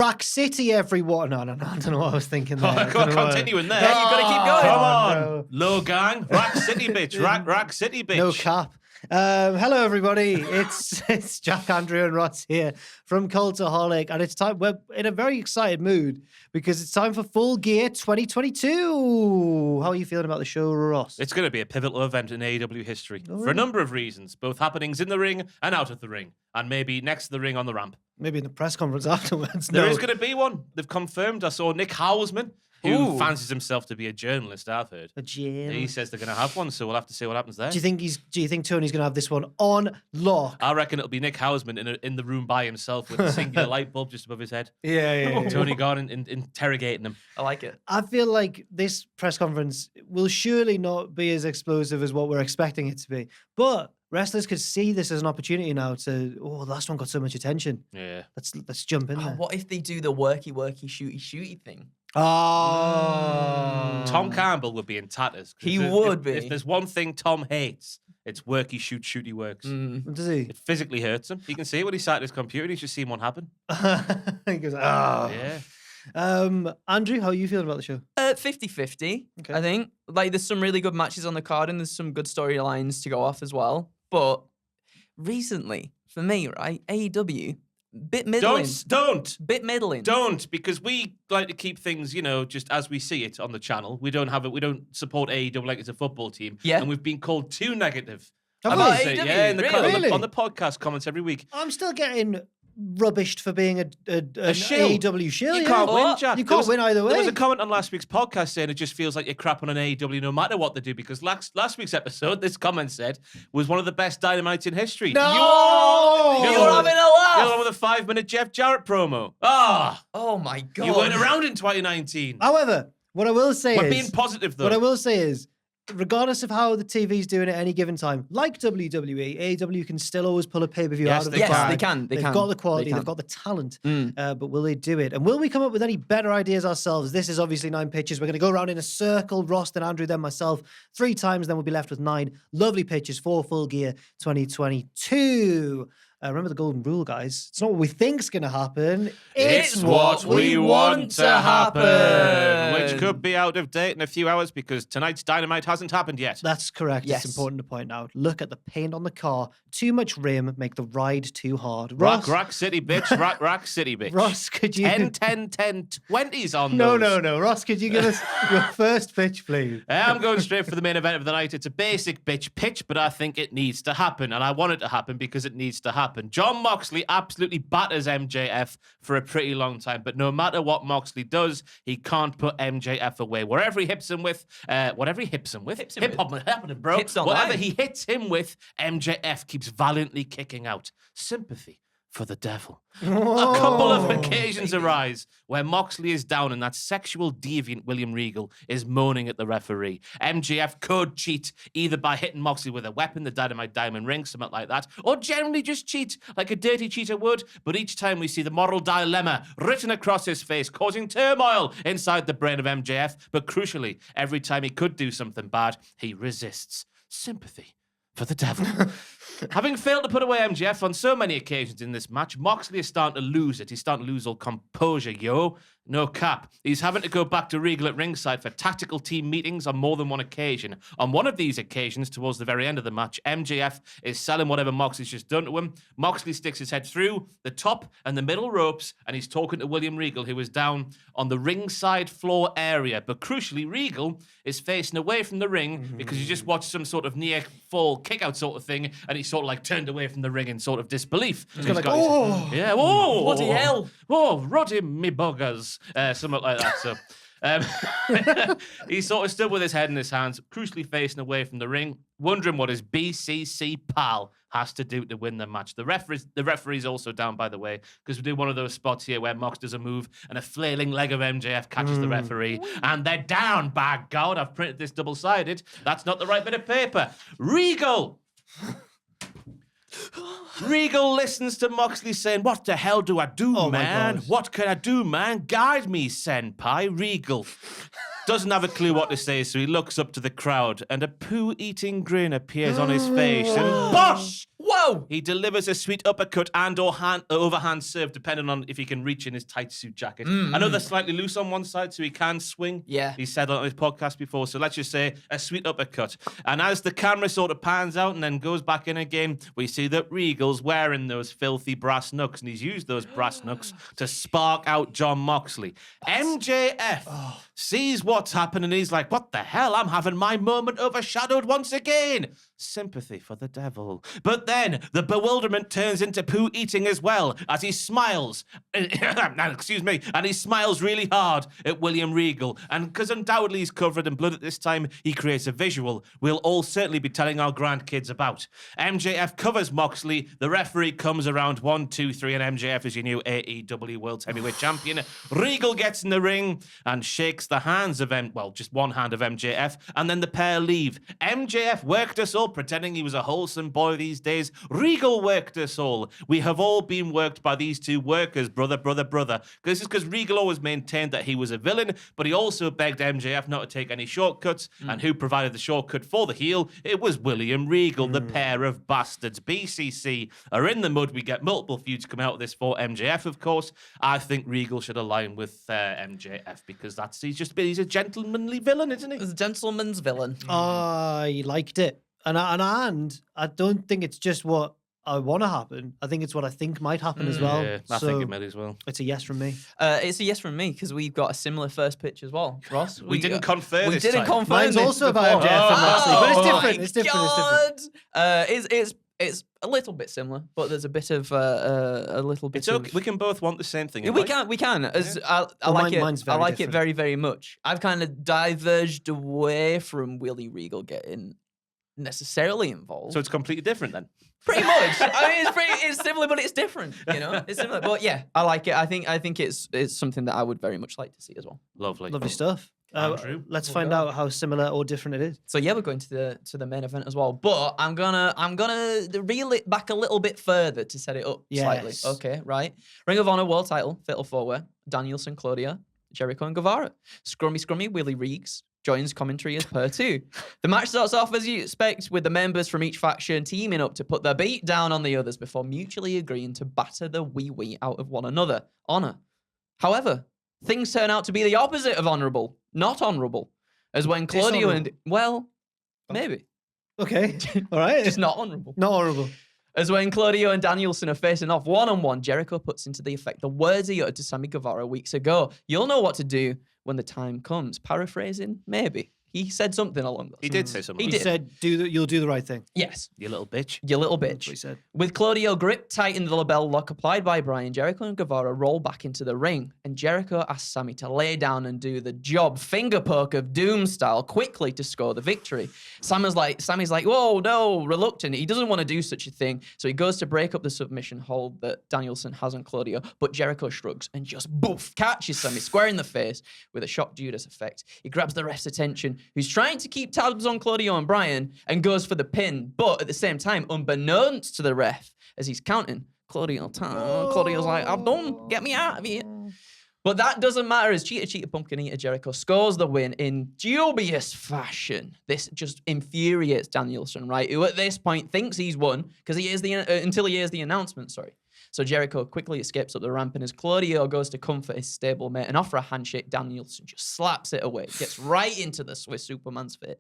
Rack City, everyone. No, I don't know what I was thinking there. I've got to continue in there. Yeah, you got to keep going. Come on. No. Low gang. Rack City, bitch. Rack City, bitch. No cap. Hello, everybody. It's Jack, Andrew, and Ross here from Cultaholic, and it's time. We're in a very excited mood because it's time for Full Gear 2022. How are you feeling about the show, Ross? It's going to be a pivotal event in AEW history for a number of reasons, both happenings in the ring and out of the ring, and maybe next to the ring on the ramp. Maybe in the press conference afterwards. There is going to be one. They've confirmed. I saw Nick Hausman, who fancies himself to be a journalist, I've heard. A GM. He says they're going to have one, so we'll have to see what happens there. Do you think Tony's going to have this one on lock? I reckon it'll be Nick Hausman in the room by himself with a singular light bulb just above his head. Yeah. Tony Garden interrogating him. I like it. I feel like this press conference will surely not be as explosive as what we're expecting it to be. But wrestlers could see this as an opportunity now to, the last one got so much attention. Yeah. Let's jump in there. What if they do the worky, shooty thing? Oh. Tom Campbell would be in tatters. He would be. If there's one thing Tom hates, it's worky, shooty works. Does he? It physically hurts him. You can see it when he sat at his computer. He's just seen one happen. He goes, Yeah. Andrew, how are you feeling about the show? 50-50, Okay. I think. Like, there's some really good matches on the card, and there's some good storylines to go off as well. But recently, for me, right, AEW, bit middling. Don't. Bit middling. Don't, because we like to keep things, just as we see it on the channel. We don't support AEW like it's a football team. Yeah. And we've been called too negative. About Say, AEW? yeah, Really? on the podcast comments every week. I'm still getting rubbished for being an shill. AEW shill. You yeah. can't win, Jack. You can't win either way. There was a comment on last week's podcast saying it just feels like you're crap on an AEW no matter what they do, because last week's episode, this comment said, was one of the best Dynamites in history. No! You were having a laugh! You're the one with a 5-minute Jeff Jarrett promo. Oh my God. You weren't around in 2019. However, what I will say We're is... being positive, though. What I will say is, regardless of how the TV's doing at any given time, like WWE, AEW can still always pull a pay-per-view Yes, out of the they bag. can. They can. They've got the quality, they've got the talent, but will they do it? And will we come up with any better ideas ourselves? This is obviously 9 pitches. We're going to go around in a circle, Ross, then Andrew, then myself, 3 times, then we'll be left with 9 lovely pitches for Full Gear 2022. Remember the golden rule, guys. It's not what we think's going to happen. It's what we want to happen. Which could be out of date in a few hours because tonight's Dynamite hasn't happened yet. That's correct. Yes. It's important to point out. Look at the paint on the car. Too much rim, make the ride too hard. Rack City, bitch. Rack City, bitch. Ross, could you... 10, 20s on No. those. Ross, could you give us your first pitch, please? I'm going straight for the main event of the night. It's a basic bitch pitch, but I think it needs to happen, and I want it to happen because it needs to happen. John Moxley absolutely batters MJF for a pretty long time, but no matter what Moxley does, he can't put MJF away. Whatever he hits him with, whatever he hits him with, MJF keeps valiantly kicking out. Sympathy for the devil. A couple of occasions arise where Moxley is down and that sexual deviant William Regal is moaning at the referee. MJF could cheat either by hitting Moxley with a weapon, the Dynamite Diamond Ring, something like that, or generally just cheat like a dirty cheater would. But each time we see the moral dilemma written across his face, causing turmoil inside the brain of MJF. But crucially, every time he could do something bad, he resists. Sympathy for the devil. Having failed to put away MJF on so many occasions in this match, Moxley is starting to lose it. He's starting to lose all composure, yo. No cap. He's having to go back to Regal at ringside for tactical team meetings on more than one occasion. On one of these occasions, towards the very end of the match, MJF is selling whatever Moxley's just done to him. Moxley sticks his head through the top and the middle ropes, and he's talking to William Regal, who is down on the ringside floor area. But crucially, Regal is facing away from the ring because he just watched some sort of near-fall kick-out sort of thing, and he sort of like turned away from the ring in sort of disbelief. He's like, yeah, whoa, Bloody hell. Whoa, Roddy me buggers. Something like that. So he sort of stood with his head in his hands, crucially facing away from the ring, wondering what his BCC pal has to do to win the match. The referee's also down, by the way, because we do one of those spots here where Mox does a move and a flailing leg of MJF catches the referee, and they're down. By God, I've printed this double-sided. That's not the right bit of paper. Regal listens to Moxley saying, "What the hell do I do, man? What can I do, man? Guide me, senpai." Regal doesn't have a clue what to say, so he looks up to the crowd, and a poo-eating grin appears on his face, and bosh! Whoa! He delivers a sweet uppercut and or overhand serve, depending on if he can reach in his tight suit jacket. Another slightly loose on one side, so he can swing. Yeah. He said on his podcast before, so let's just say a sweet uppercut. And as the camera sort of pans out and then goes back in again, we see that Regal's wearing those filthy brass knucks, and he's used those brass knucks to spark out John Moxley. MJF sees what's happening, and he's like, what the hell? I'm having my moment overshadowed once again. Sympathy for the devil. But then the bewilderment turns into poo eating as well as he smiles. Excuse me. And he smiles really hard at William Regal. And because undoubtedly he's covered in blood at this time, he creates a visual we'll all certainly be telling our grandkids about. MJF covers Moxley. The referee comes around 1, 2, 3, and MJF is your new AEW World Heavyweight Champion. Regal gets in the ring and shakes the hands of just one hand of MJF, and then the pair leave. MJF worked us all, pretending he was a wholesome boy these days. Regal worked us all. We have all been worked by these two workers, brother. This is because Regal always maintained that he was a villain, but he also begged MJF not to take any shortcuts, and who provided the shortcut for the heel? It was William Regal, the pair of bastards. BCC are in the mud. We get multiple feuds come out of this for MJF, of course. I think Regal should align with MJF because he's a gentlemanly villain, isn't he? He's a gentleman's villain. I liked it. And I don't think it's just what I want to happen. I think it's what I think might happen as well. Yeah, I think it might as well. It's a yes from me. It's a yes from me because we've got a similar first pitch as well, Ross. We didn't confer We this didn't time. confirm Mine's this also before. about MJF and Moxley, but it's different. It's different. It's a little bit similar, but there's a bit of a little bit. It's okay. We can both want the same thing. in We life. can. I Well, like it. mine's I very like it different. very, very much. I've kind of diverged away from Willie Regal getting necessarily involved. So it's completely different then. Pretty much. I mean, it's similar, but it's different. You know, it's similar. But yeah, I like it. I think it's something that I would very much like to see as well. Lovely. Lovely stuff. Andrew, Let's find out how similar or different it is. So yeah, we're going to the main event as well. But I'm gonna reel it back a little bit further to set it up slightly. Yes. Okay, right. Ring of Honor World Title, Fatal 4-Way, Danielson, Claudia, Jericho, and Guevara. Scrummy Willie Reeks joins commentary as per two. The match starts off as you expect, with the members from each faction teaming up to put their beat down on the others before mutually agreeing to batter the wee out of one another. Honor. However, things turn out to be the opposite of honorable, not honorable, as when Claudio and maybe Okay. All right. just not honorable. Not horrible. As when Claudio and Danielson are facing off one-on-one, Jericho puts into the effect the words he uttered to Sammy Guevara weeks ago. You'll know what to do when the time comes. Paraphrasing, maybe. He said something along those He did say something. He He did. said, "You'll do the right thing." Yes. You little bitch. You little That's bitch. what he said. With Claudio gripped tight in the label lock applied by Bryan, Jericho and Guevara roll back into the ring, and Jericho asks Sammy to lay down and do the job, finger poke of Doom style, quickly to score the victory. Sammy's like, whoa, no, reluctant. He doesn't want to do such a thing, so he goes to break up the submission hold that Danielson has on Claudio, but Jericho shrugs and just boof, catches Sammy square in the face with a shock Judas effect. He grabs the ref's attention, who's trying to keep tabs on Claudio and Bryan, and goes for the pin, but at the same time, unbeknownst to the ref, as he's counting, Claudio's like, I'm done, get me out of here. But that doesn't matter as Cheetah Pumpkin Eater Jericho scores the win in dubious fashion. This just infuriates Danielson, right? Who at this point thinks he's won because until he hears the announcement, sorry. So Jericho quickly escapes up the ramp, and as Claudio goes to comfort his stablemate and offer a handshake, Danielson just slaps it away, gets right into the Swiss Superman's face.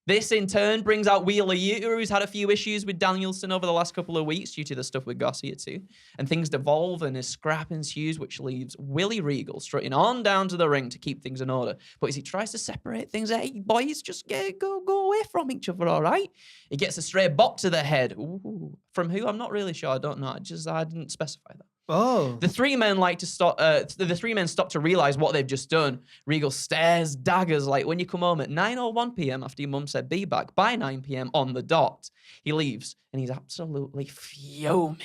This, in turn, brings out Wheeler Yuta, who's had a few issues with Danielson over the last couple of weeks due to the stuff with Garcia too. And things devolve and a scrap ensues, which leaves Willie Regal strutting on down to the ring to keep things in order. But as he tries to separate things, hey, boys, just go away from each other, all right? He gets a stray bop to the head. Ooh. From who? I'm not really sure. I don't know. I didn't specify that. Oh. The three men stop to realize what they've just done. Regal stares daggers like, when you come home at 9:01 p.m. after your mum said be back by 9 p.m. on the dot. He leaves and he's absolutely fuming.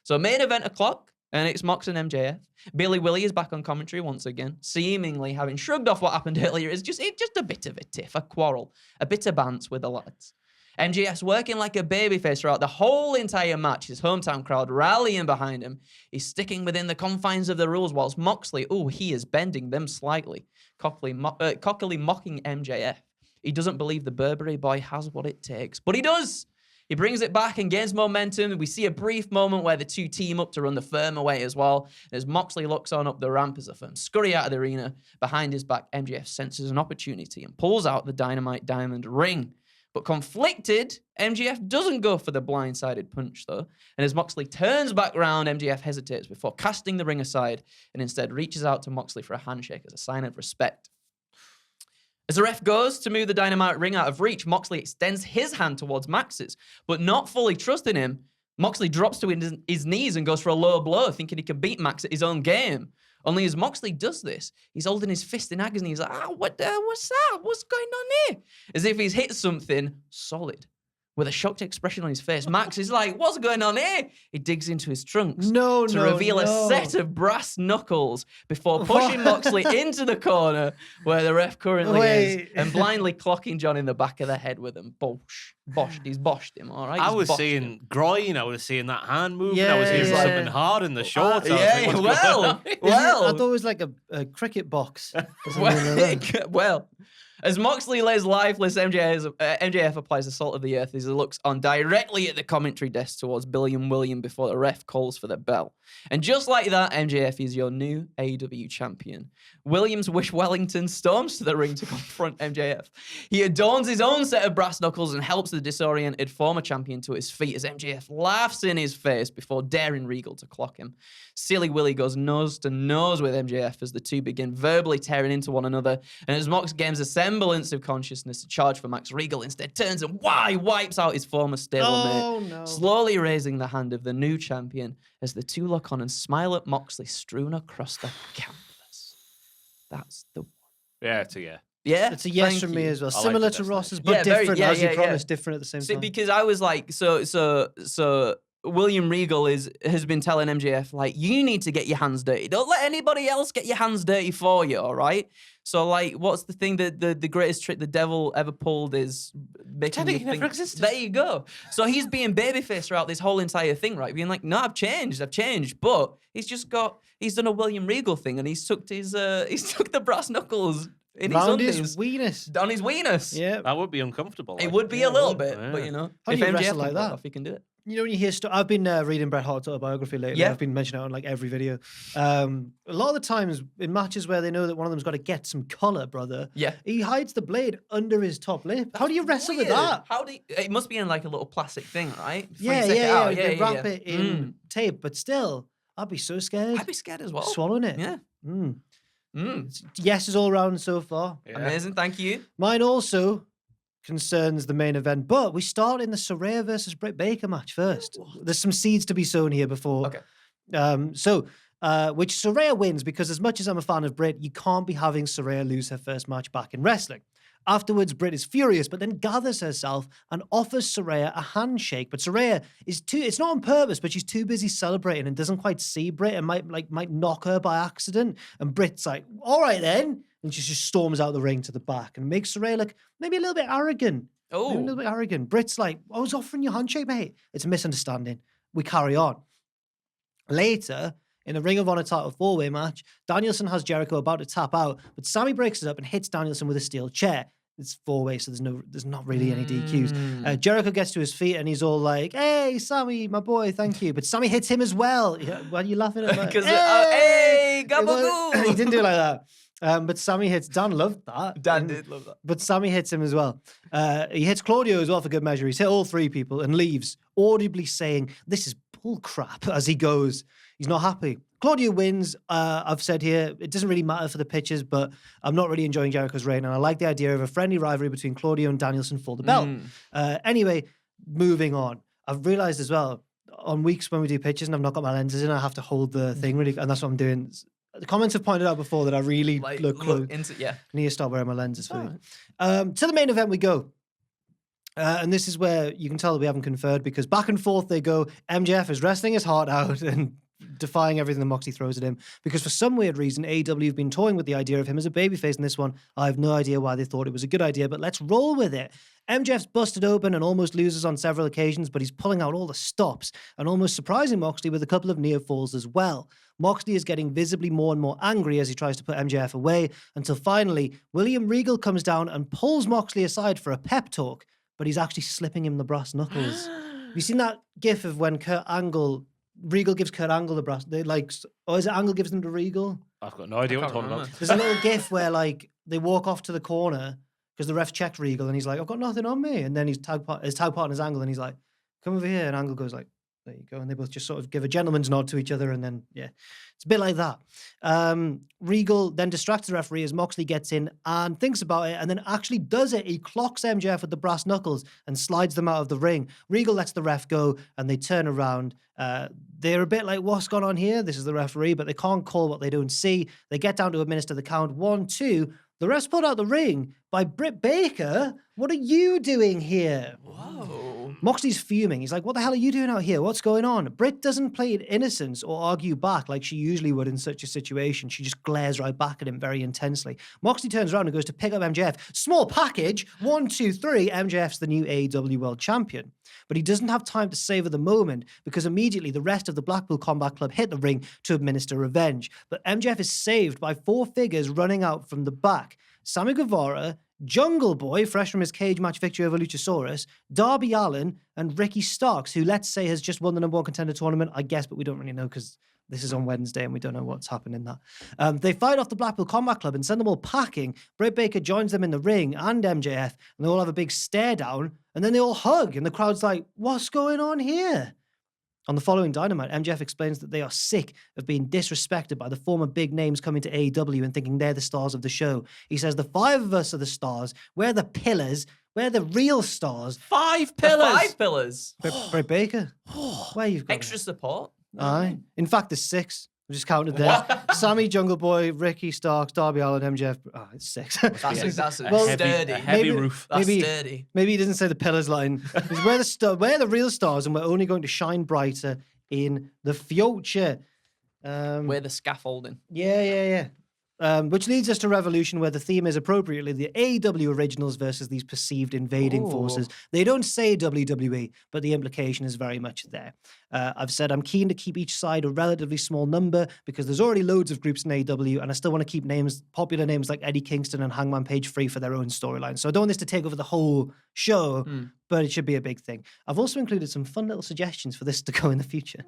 So main event o'clock, and it's Mox and MJF. Billy Willie is back on commentary once again, seemingly having shrugged off what happened earlier. It's just a bit of a tiff, a quarrel, a bit of bants with the lads. MJF's working like a babyface throughout the whole entire match. His hometown crowd rallying behind him. He's sticking within the confines of the rules, whilst Moxley, he is bending them slightly, cockily mocking MJF. He doesn't believe the Burberry boy has what it takes, but he does. He brings it back and gains momentum. We see a brief moment where the two team up to run the Firm away as well. As Moxley looks on up the ramp as the Firm scurry out of the arena, behind his back, MJF senses an opportunity and pulls out the Dynamite Diamond ring. But conflicted, MJF doesn't go for the blindsided punch, though. And as Moxley turns back round, MJF hesitates before casting the ring aside and instead reaches out to Moxley for a handshake as a sign of respect. As the ref goes to move the Dynamite ring out of reach, Moxley extends his hand towards Max's, but not fully trusting him. Moxley drops to his knees and goes for a low blow, thinking he can beat Max at his own game. Only as Moxley does this, he's holding his fist in agony. He's like, what's that? What's going on here? As if he's hit something solid. With a shocked expression on his face, Max is like, what's going on here? He digs into his trunks to reveal a set of brass knuckles before pushing Moxley into the corner where the ref currently is and blindly clocking John in the back of the head with him. He's boshed him, all right? I was seeing groin. I was seeing that hand movement. I was hearing something hard in the shorts. I thought it was like a cricket box. Well, as Moxley lays lifeless, MJF applies the salt of the earth as he looks on directly at the commentary desk towards Billy and William before the ref calls for the bell. And just like that, MJF is your new AEW champion. Williams Wish Wellington storms to the ring to confront MJF. He adorns his own set of brass knuckles and helps the disoriented former champion to his feet as MJF laughs in his face before daring Regal to clock him. Silly Willy goes nose to nose with MJF as the two begin verbally tearing into one another. And as Mox gains a semblance of consciousness to charge for Max, Regal instead turns and wipes out his former stablemate, slowly raising the hand of the new champion as the two look on and smile at Moxley strewn across the canvas. That's the one. Yeah, it's a yeah. Yeah, it's a yes from me as well. Similar to Ross's, but different. As you promised, different at the same time. Because I was like, so William Regal has been telling MJF, like, you need to get your hands dirty. Don't let anybody else get your hands dirty for you, all right? So, like, what's the thing that the greatest trick the devil ever pulled is making you think, there you go. So he's being babyface throughout this whole entire thing, right? Being like, no, I've changed. But he's done a William Regal thing and he's took the brass knuckles in his weenus. On his weenus. Yeah. That would be uncomfortable. It would be a little bit, but you know, if MJF like that, he can do it. You know, when you hear stuff, I've been reading Bret Hart's autobiography lately. Yeah. I've been mentioning it on like every video. A lot of the times in matches where they know that one of them's got to get some color, brother. Yeah. He hides the blade under his top lip. How do you wrestle with Weird. that? It must be in like a little plastic thing, right? Yeah. They wrap it in tape, but still, I'd be so scared. I'd be scared as well. Swallowing it. Yeah. Yes is all round so far. Yeah. Amazing, thank you. Mine also concerns the main event, but we start in the Saraya versus Britt Baker match first. There's some seeds to be sown here before. Okay. Which Saraya wins because as much as I'm a fan of Britt, you can't be having Saraya lose her first match back in wrestling. Afterwards, Britt is furious, but then gathers herself and offers Saraya a handshake. But Saraya it's not on purpose, but she's too busy celebrating and doesn't quite see Britt and might knock her by accident. And Britt's like, all right then. And she just storms out the ring to the back and makes Saraya look maybe a little bit arrogant. Oh. Maybe a little bit arrogant. Britt's like, I was offering you a handshake, mate. It's a misunderstanding. We carry on. Later, in a Ring of Honor title 4-way match, Danielson has Jericho about to tap out, but Sammy breaks it up and hits Danielson with a steel chair. It's 4-way, so there's not really any DQs. Jericho gets to his feet and he's all like, hey, Sammy, my boy, thank you. But Sammy hits him as well. Why are you laughing at that? Because, hey, gabagoo! He didn't do it like that. But Sammy hits, Dan loved that. Dan did love that. But Sammy hits him as well. He hits Claudio as well for good measure. He's hit all three people and leaves, audibly saying, this is bull crap as he goes. He's not happy. Claudio wins. I've said here, it doesn't really matter for the pitches, but I'm not really enjoying Jericho's reign. And I like the idea of a friendly rivalry between Claudio and Danielson for the belt. Anyway, moving on. I've realized as well, on weeks when we do pitches and I've not got my lenses in, I have to hold the thing really, and that's what I'm doing. The comments have pointed out before that I really look close. I need to start wearing my lenses for you. To the main event we go. And this is where you can tell that we haven't conferred because back and forth they go. MJF is wrestling his heart out and defying everything that Moxley throws at him. Because for some weird reason, AEW have been toying with the idea of him as a babyface in this one. I have no idea why they thought it was a good idea, but let's roll with it. MJF's busted open and almost loses on several occasions, but he's pulling out all the stops and almost surprising Moxley with a couple of near falls as well. Moxley is getting visibly more and more angry as he tries to put MJF away until finally William Regal comes down and pulls Moxley aside for a pep talk, but he's actually slipping him the brass knuckles. Have you seen that gif of when Regal gives Kurt Angle the brass, or is it Angle gives them to Regal? I've got no idea what you're talking about. There's a little gif where they walk off to the corner because the ref checked Regal and he's like, I've got nothing on me. And then his tag partner's Angle and he's like, come over here. And Angle goes like, there you go. And they both just sort of give a gentleman's nod to each other. And then, yeah, it's a bit like that. Regal then distracts the referee as Moxley gets in and thinks about it and then actually does it. He clocks MJF with the brass knuckles and slides them out of the ring. Regal lets the ref go and they turn around. They're a bit like, what's going on here? This is the referee, but they can't call what they don't see. They get down to administer the count. 1, 2. The ref's pulled out the ring by Britt Baker. What are you doing here? Whoa. Moxley's fuming. He's like, what the hell are you doing out here? What's going on? Britt doesn't play innocence or argue back like she usually would in such a situation. She just glares right back at him very intensely. Moxley turns around and goes to pick up MJF. Small package. 1, 2, 3. MJF's the new AEW World Champion. But he doesn't have time to savor the moment because immediately the rest of the Blackpool Combat Club hit the ring to administer revenge. But MJF is saved by 4 figures running out from the back. Sammy Guevara, Jungle Boy, fresh from his cage match victory over Luchasaurus, Darby Allin, and Ricky Starks, who let's say has just won the number 1 contender tournament, I guess, but we don't really know because this is on Wednesday and we don't know what's happened in that. They fight off the Blackpool Combat Club and send them all packing. Britt Baker joins them in the ring and MJF, and they all have a big stare down, and then they all hug, and the crowd's like, what's going on here? On the following Dynamite, MJF explains that they are sick of being disrespected by the former big names coming to AEW and thinking they're the stars of the show. He says the 5 of us are the stars. We're the pillars. We're the real stars. 5 pillars. 5 pillars. Britt Baker. Where you've got Extra support. Aye. In fact, there's 6. I just counted there. Sammy, Jungle Boy, Ricky Starks, Darby Allin, MJF. Oh, it's 6. That's Well, sturdy. A heavy roof. That's maybe- sturdy. Maybe he doesn't say the pillars line. We're the real stars, and we're only going to shine brighter in the future. We're the scaffolding. Yeah. Which leads us to Revolution, where the theme is appropriately the AEW originals versus these perceived invading forces. They don't say WWE, but the implication is very much there. I've said I'm keen to keep each side a relatively small number because there's already loads of groups in AEW, and I still want to keep popular names like Eddie Kingston and Hangman Page free for their own storyline. So I don't want this to take over the whole show, but it should be a big thing. I've also included some fun little suggestions for this to go in the future.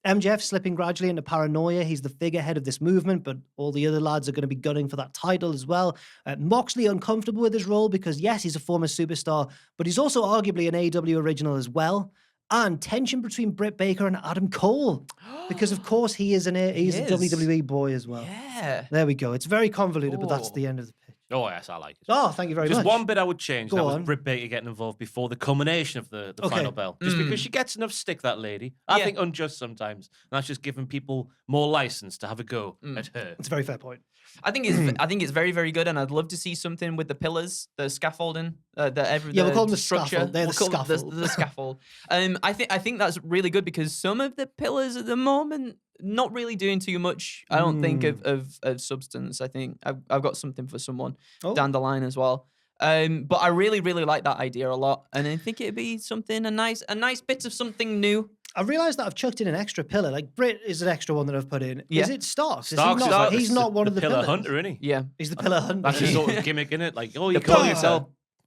MJF slipping gradually into paranoia. He's the figurehead of this movement, but all the other lads are going to be gunning for that title as well. Moxley uncomfortable with his role because, yes, he's a former superstar, but he's also arguably an AEW original as well. And tension between Britt Baker and Adam Cole. Because, of course, he's a WWE boy as well. Yeah. There we go. It's very convoluted, but that's the end of the pitch. Oh, yes, I like it. Oh, thank you very much. Just one bit I would change. Go that on. was Britt Baker getting involved before the culmination of the Okay. final bell. Just because she gets enough stick, that lady. I think unjust sometimes. And that's just giving people more license to have a go at her. It's a very fair point. I think it's very, very good, and I'd love to see something with the pillars, the scaffolding, We'll call them the structure. scaffold. They're the We'll call them scaffold. The scaffold. I think that's really good because some of the pillars at the moment not really doing too much. I don't think of substance. I think I've got something for someone down the line as well. But I really, really like that idea a lot, and I think it'd be something a nice bit of something new. I've realised that I've chucked in an extra pillar. Like, Britt is an extra one that I've put in. Yeah. Is it Starks? Starks He's not one of the pillar pillars. hunter, isn't he? Yeah. He's the pillar hunter. That's his sort of gimmick, isn't it? Like, you pillar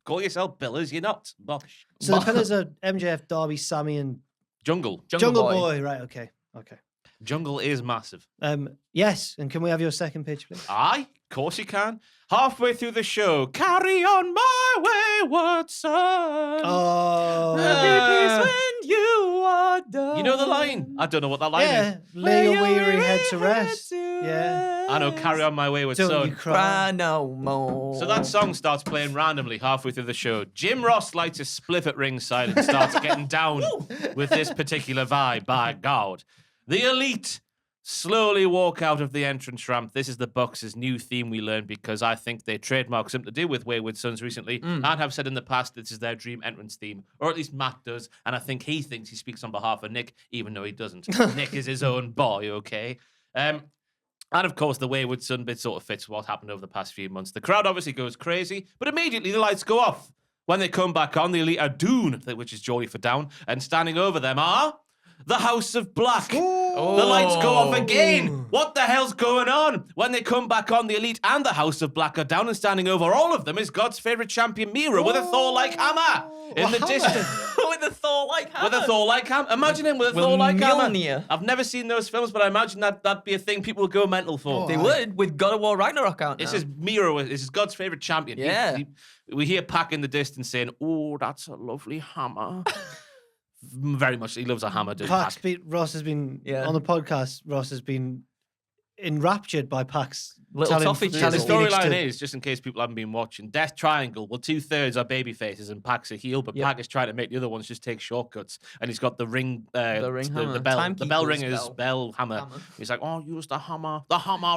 call yourself pillars, you're not. Bosh. So the pillars are MJF, Darby, Sammy, and Jungle. Jungle Boy. Right, okay. Jungle is massive. Yes, and can we have your second pitch, please? Aye, of course you can. Halfway through the show, carry on my wayward son. Oh. When you are done. You know the line? I don't know what that line Yeah, is. lay your weary head to rest. Yeah. I know, carry on my wayward Don't son. you cry. Cry no more. So that song starts playing randomly halfway through the show. Jim Ross lights a spliff at ringside and starts getting down with this particular vibe. By God. The Elite slowly walk out of the entrance ramp. This is the Bucks' new theme we learned because I think they trademarked something to do with Wayward Sons recently and have said in the past this is their dream entrance theme, or at least Matt does, and I think he thinks he speaks on behalf of Nick, even though he doesn't. Nick is his own boy, okay? And of course, the Wayward Son bit sort of fits what happened over the past few months. The crowd obviously goes crazy, but immediately the lights go off. When they come back on, the Elite are Dune, which is Jolly for down, and standing over them are the House of Black. The lights go off again. What the hell's going on? When they come back on, the Elite and the House of Black are down, and standing over all of them is God's favourite champion, Miro, with a Thor-like hammer in the distance. With a Thor-like hammer? With a Thor-like hammer. Imagine him with a Thor-like hammer. I've never seen those films, but I imagine that'd be a thing people would go mental for. They would, with God of War Ragnarok out now. This is Miro. This is God's favourite champion. Yeah. We hear Pac in the distance saying, "Oh, that's a lovely hammer." Very much. He loves a hammer, does Pac. Ross has been, on the podcast, Ross has been enraptured by Pac's little toffee The chisel. storyline is, just in case people haven't been watching, Death Triangle, well, 2/3 are baby faces and Pac's a heel, but Pac is trying to make the other ones just take shortcuts. And he's got the ring, hammer. the bell, the bell Timekeeper's ringer's bell hammer. He's like, "Oh, use the hammer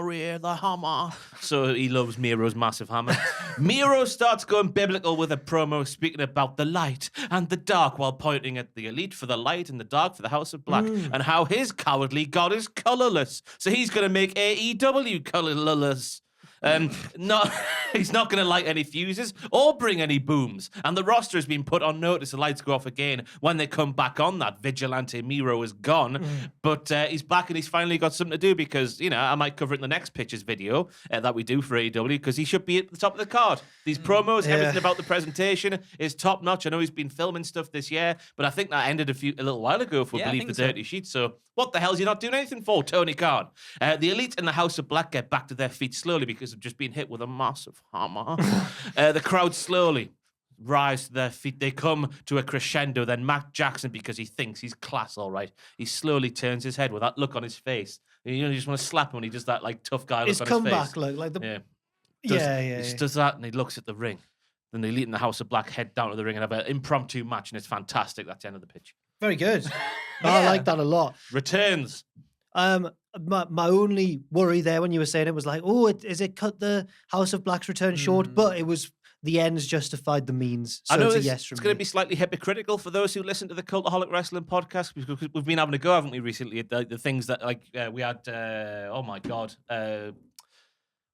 rear, the hammer." So he loves Miro's massive hammer. Miro starts going biblical with a promo speaking about the light and the dark while pointing at the Elite for the light and the dark for the House of Black and how his cowardly God is colorless. So he's going to make AEW colorless. He's not going to light any fuses or bring any booms. And the roster has been put on notice. The lights go off again when they come back on. That vigilante Miro is gone, but he's back and he's finally got something to do because, I might cover it in the next Pitches video that we do for AEW because he should be at the top of the card. These promos, everything about the presentation is top notch. I know he's been filming stuff this year, but I think that ended a little while ago if we believe the dirty sheet. So what the hell is he not doing anything for, Tony Khan? The Elite and the House of Black get back to their feet slowly because of just being hit with a massive hammer. The crowd slowly rise to their feet. They come to a crescendo. Then Matt Jackson, because he thinks he's class, all right, he slowly turns his head with that look on his face. You just want to slap him when he does that like tough guy look on his face. His comeback look, like the he just does that and he looks at the ring. Then the Elite and the House of Black head down to the ring and have an impromptu match, and it's fantastic. That's the end of the pitch. Very good. I like that a lot. Returns. My only worry there when you were saying it was like, oh, is it cut the House of Black's return short? But it was the ends justified the means. So I know it's a yes from it's me. going to be slightly hypocritical for those who listen to the Cultaholic Wrestling podcast because we've been having a go, haven't we, recently? At the things that we had. Oh my God.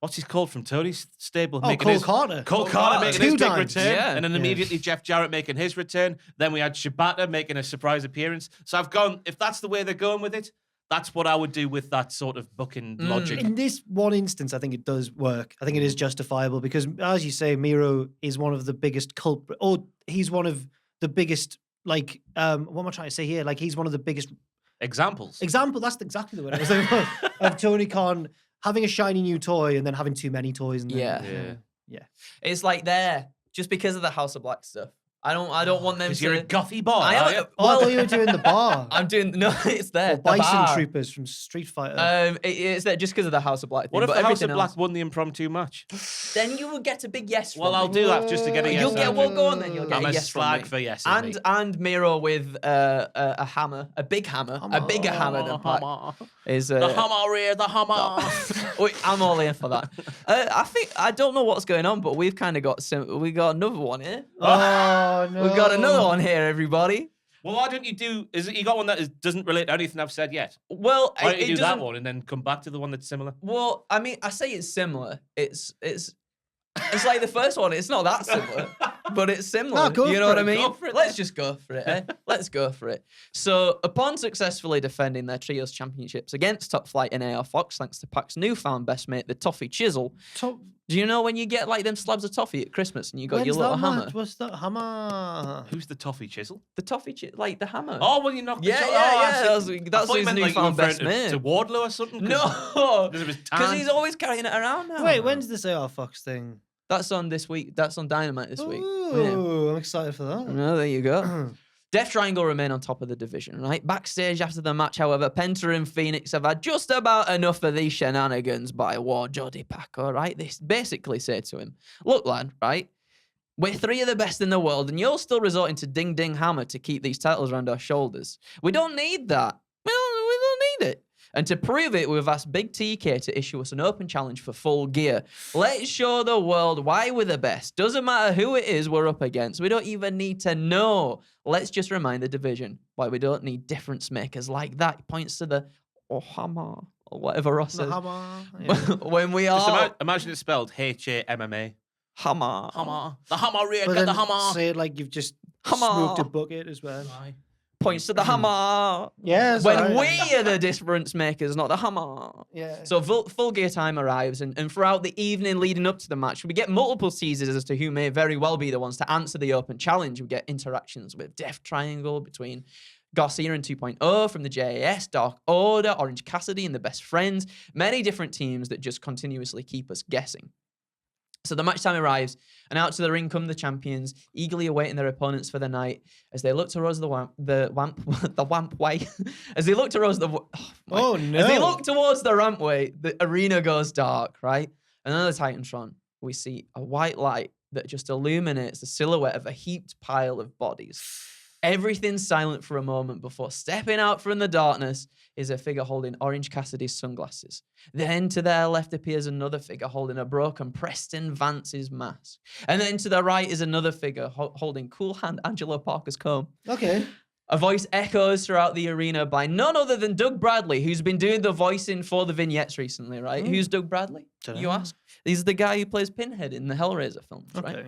What's he called from Tony's stable? Cole Carter. Cole Carter making his big return. Yeah. And then immediately Jeff Jarrett making his return. Then we had Shibata making a surprise appearance. So I've gone, if that's the way they're going with it, that's what I would do with that sort of booking logic. In this one instance, I think it does work. I think it is justifiable because, as you say, Miro is one of the biggest culprit, or he's one of the biggest, what am I trying to say here? Like, he's one of the biggest examples. That's exactly the word I was looking for. Of Tony Khan having a shiny new toy and then having too many toys. And then, yeah. It's like just because of the House of Black stuff. I don't want them to. You're a gothy boy. I thought you were doing the bar. It's there. Or Bison Troopers from Street Fighter. It's there just because of the House of Black thing. What if but the House of else, Black won the impromptu match? Then you will get a big yes from Well, I'll me. do that just to get a yes. Well, go on then. You'll get I'm a a yes slag from for me. yes. And Miro with a hammer, a big hammer, a bigger hammer than Pac. Is the hammer rear, the hammer. Wait, I'm all in for that. I don't know what's going on, but we've kind of got we got another one here. Oh no, We've got another one here, everybody. Well, why don't you do? You got one that doesn't relate to anything I've said yet? Well, why don't you do that one and then come back to the one that's similar? Well, I mean, I say it's similar. It's like the first one. It's not that similar, but it's similar. You know what I mean? Let's just go for it. Eh? Let's go for it. So, upon successfully defending their trios championships against Top Flight and AR Fox, thanks to Pac's newfound best mate, the Toffee Chisel. Do you know when you get like them slabs of toffee at Christmas and you got your little hammer? What's that hammer? Who's the Toffee Chisel? The Toffee like the hammer. Oh, when you knock the That's his newfound best mate. To Wardlow or something? No, because he's always carrying it around now. Wait, when's this AR Fox thing? That's on this week. That's on Dynamite this week. Ooh, I'm excited for that. No, there you go. Death Triangle remain on top of the division, right? Backstage after the match, however, Penta and Phoenix have had just about enough of these shenanigans by War Jody Pac, all right? They basically say to him, look, lad, right? We're three of the best in the world, and you're still resorting to ding-ding hammer to keep these titles around our shoulders. We don't need that. We don't need it. And to prove it, we've asked Big TK to issue us an open challenge for Full Gear. Let's show the world why we're the best. Doesn't matter who it is we're up against. We don't even need to know. Let's just remind the division why we don't need difference makers like that. He points to the hammer or whatever Ross says. When we are... Imagine it's spelled Hamma. Hammer. Hammer. The hammer, Ray, But get the then hammer. say it like you've just Hammer. smoked a bucket as well. Points to the hammer. Yeah, When we are the difference makers, not the hammer. Yeah. So full gear time arrives, and throughout the evening leading up to the match, we get multiple teasers as to who may very well be the ones to answer the open challenge. We get interactions with Death Triangle between Garcia and 2.0 from the JAS, Dark Order, Orange Cassidy, and the Best Friends. Many different teams that just continuously keep us guessing. So the match time arrives, and out to the ring come the champions, eagerly awaiting their opponents for the night as they look towards the rampway. As they look towards the As they look towards the rampway, the arena goes dark, right? And then the Titantron, we see a white light that just illuminates the silhouette of a heaped pile of bodies. Everything's silent for a moment before stepping out from the darkness is a figure holding Orange Cassidy's sunglasses. Then to their left appears another figure holding a broken Preston Vance's mask. And then to the right is another figure holding Cool Hand Angelo Parker's comb. Okay. A voice echoes throughout the arena by none other than Doug Bradley, who's been doing the voicing for the vignettes recently, right? Who's Doug Bradley? You ask? He's the guy who plays Pinhead in the Hellraiser films, right?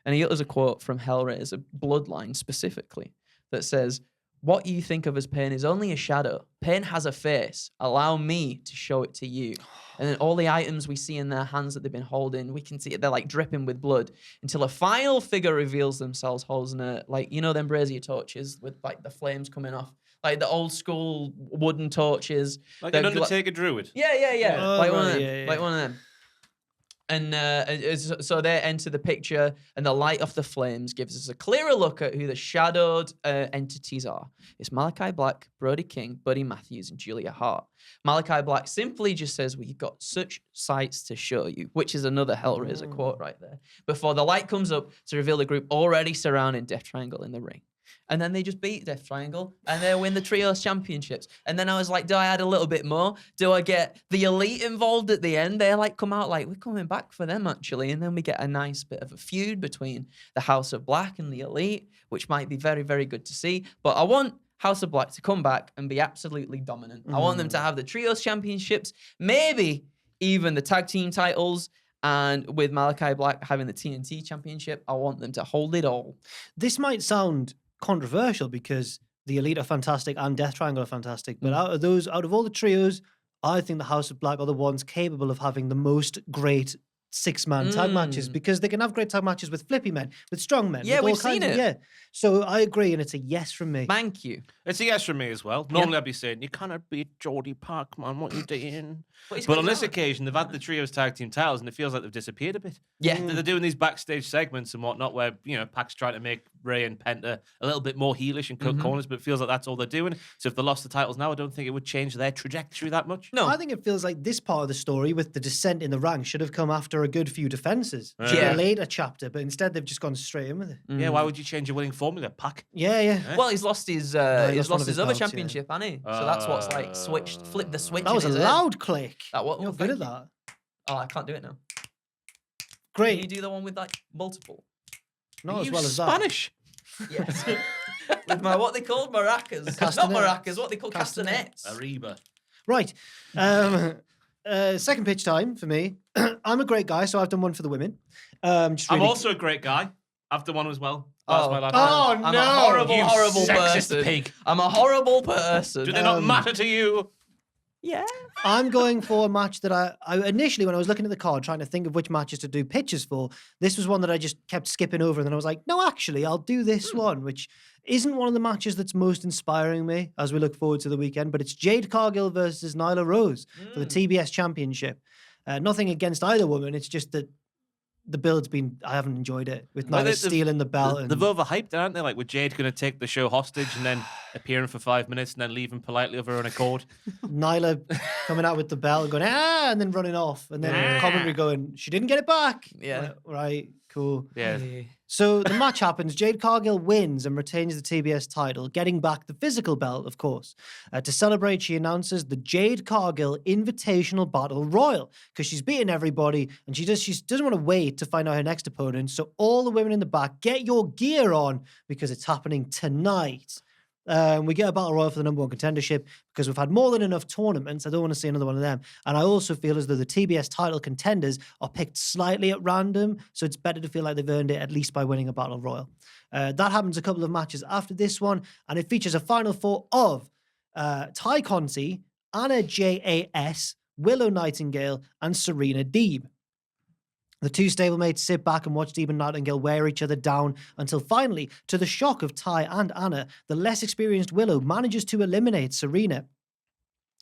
And he utters a quote from Hellraiser Bloodline specifically that says, "What you think of as pain is only a shadow. Pain has a face. Allow me to show it to you." And then all the items we see in their hands that they've been holding, we can see it, they're like dripping with blood until a final figure reveals themselves holding a, like, you know, them brazier torches with like the flames coming off, like the old school wooden torches. Like an Undertaker druid. Yeah. Oh, like one right, of them. yeah. Like one of them. And so they enter the picture, and the light off the flames gives us a clearer look at who the shadowed entities are. It's Malachi Black, Brody King, Buddy Matthews, and Julia Hart. Malachi Black simply just says, "We've got such sights to show you," which is another Hellraiser quote right there. Before the light comes up to reveal the group already surrounding Death Triangle in the ring. And then they just beat Death Triangle, and they win the Trios Championships. And then I was like, do I add a little bit more? Do I get the Elite involved at the end? They like come out like, we're coming back for them, actually. And then we get a nice bit of a feud between the House of Black and the Elite, which might be very, very good to see. But I want House of Black to come back and be absolutely dominant. I want them to have the Trios Championships, maybe even the Tag Team titles. And with Malachi Black having the TNT Championship, I want them to hold it all. This might sound controversial because the Elite are fantastic and Death Triangle are fantastic, but out of all the trios, I think the House of Black are the ones capable of having the most great six-man tag matches, because they can have great tag matches with flippy men, with strong men. Yeah, with we've all kinds seen of, it. yeah. So I agree, and it's a yes from me. Thank you. It's a yes from me as well. Normally I'd be saying, you cannot beat Jordy Park, man. What you doing? But on this occasion, they've had the Trios tag team titles, and it feels like they've disappeared a bit. Yeah. They're doing these backstage segments and whatnot where, you know, Pac's trying to make Ray and Penta a little bit more heelish and cut corners, but it feels like that's all they're doing. So if they lost the titles now, I don't think it would change their trajectory that much. No. I think it feels like this part of the story with the descent in the ranks should have come after a good few defenses. Should be a later chapter, but instead they've just gone straight in with it. Yeah, why would you change your winning formula, Pac? Yeah. Well, he's lost his he he's lost one lost of his his other belts, championship, hasn't he? So that's what's like flipped the switch. That was a in his loud click. That what? You're good at that. Oh, I can't do it now. Great. Can you do the one with like multiple? Not as You well as that. Spanish. Yes. With my what they called maracas. Not Castanets. maracas, what they call castanets. Arriba. Right. Second pitch time for me. I'm a great guy, so I've done one for the women. I'm also a great guy. I've done one as well. That's my last Oh, I'm no. a horrible, You horrible sexist person. pig. I'm a horrible person. Do they not matter to you? Yeah. I'm going for a match that I initially, when I was looking at the card, trying to think of which matches to do pitches for, this was one that I just kept skipping over. And then I was like, no, actually, I'll do this one, which isn't one of the matches that's most inspiring me as we look forward to the weekend, but it's Jade Cargill versus Nyla Rose for the TBS Championship. Nothing against either woman. It's just that the build's been, I haven't enjoyed it with Nyla stealing the belt. They've overhyped it, aren't they? Like, with Jade going to take the show hostage and then appearing for 5 minutes and then leaving politely of her own accord. Nyla coming out with the bell and going, and then running off. And then commentary going, she didn't get it back. Yeah. Like, right, cool. Yeah. So the match happens. Jade Cargill wins and retains the TBS title, getting back the physical belt, of course. To celebrate, she announces the Jade Cargill Invitational Battle Royal because she's beaten everybody and she doesn't want to wait to find out her next opponent. So all the women in the back, get your gear on because it's happening tonight. We get a battle royal for the number one contendership because we've had more than enough tournaments. I don't want to see another one of them. And I also feel as though the TBS title contenders are picked slightly at random. So it's better to feel like they've earned it at least by winning a battle royal. That happens a couple of matches after this one. And it features a final four of Ty Conti, Anna J.A.S., Willow Nightingale, and Serena Deeb. The two stablemates sit back and watch Deeb and Nightingale wear each other down until finally, to the shock of Ty and Anna, the less experienced Willow manages to eliminate Serena.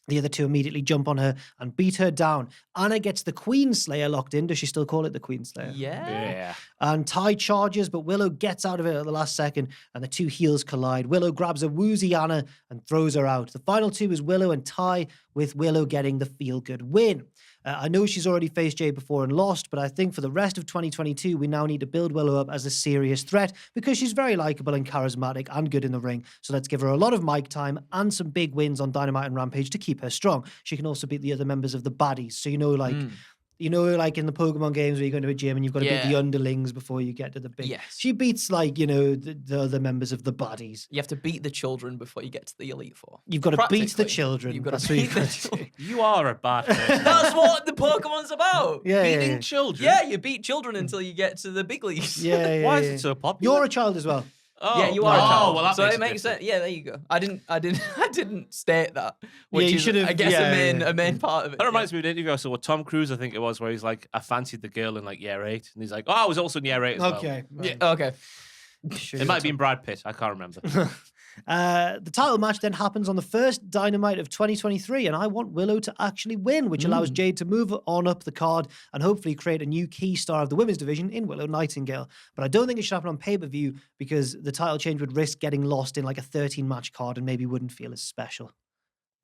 The other two immediately jump on her and beat her down. Anna gets the Queen Slayer locked in. Does she still call it the Queen Slayer? Yeah. And Ty charges, but Willow gets out of it at the last second, and the two heels collide. Willow grabs a woozy Anna and throws her out. The final two is Willow and Ty, with Willow getting the feel-good win. I know she's already faced Jade before and lost, but I think for the rest of 2022, we now need to build Willow up as a serious threat because she's very likable and charismatic and good in the ring. So let's give her a lot of mic time and some big wins on Dynamite and Rampage to keep her strong. She can also beat the other members of the baddies. So, like in the Pokemon games where you go into a gym and you've got to beat the underlings before you get to the big. Yes. She beats the other members of the baddies. You have to beat the children before you get to the Elite Four. You've got to beat the Practically, children. You've got That's to what beat you've the got to do. children. You are a bad person. That's what the Pokemon's about. Beating children. Yeah, you beat children until you get to the big leagues. Yeah. Why is it so popular? You're a child as well. Oh, Yeah, you are. a child. well, that so makes it makes difference. sense. Yeah, there you go. I didn't state that. Which you is, should've- I guess, yeah. a main part of it. That reminds me of an interview I saw with Tom Cruise, I think it was, where he's like, I fancied the girl in like year 8. And he's like, I was also in year 8 as well. Okay. Yeah, okay. Sure. It might have been Brad Pitt. I can't remember. The title match then happens on the first Dynamite of 2023, and I want Willow to actually win, which allows Jade to move on up the card and hopefully create a new key star of the women's division in Willow Nightingale. But I don't think it should happen on pay-per-view because the title change would risk getting lost in like a 13-match card and maybe wouldn't feel as special.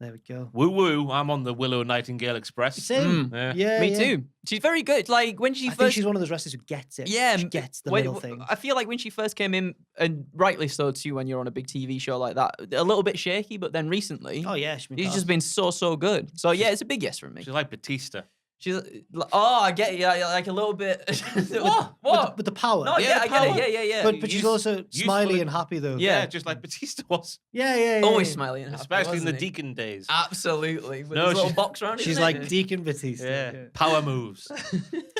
There we go. Woo woo. I'm on the Willow Nightingale Express. Same. Yeah. Me too. She's very good. Like when she I think first. she's one of those wrestlers who gets it. Yeah, She gets the wait, little thing. I feel like when she first came in, and rightly so too, when you're on a big TV show like that, a little bit shaky, but then recently, Oh, yeah. she's just been so good. So yeah, it's a big yes from me. She's like Batista. She's I get it, yeah, like a little bit. What? With the power. No, Yeah, yeah, the I get power. it. Yeah. But she's also smiley useful- and happy, though. Yeah. Just like Batista was. Yeah. Always smiling, and happy, Especially in the wasn't he? Deacon days. Absolutely. With No, his little she- box around his She's neck. like Deacon Batista. Yeah. Power moves.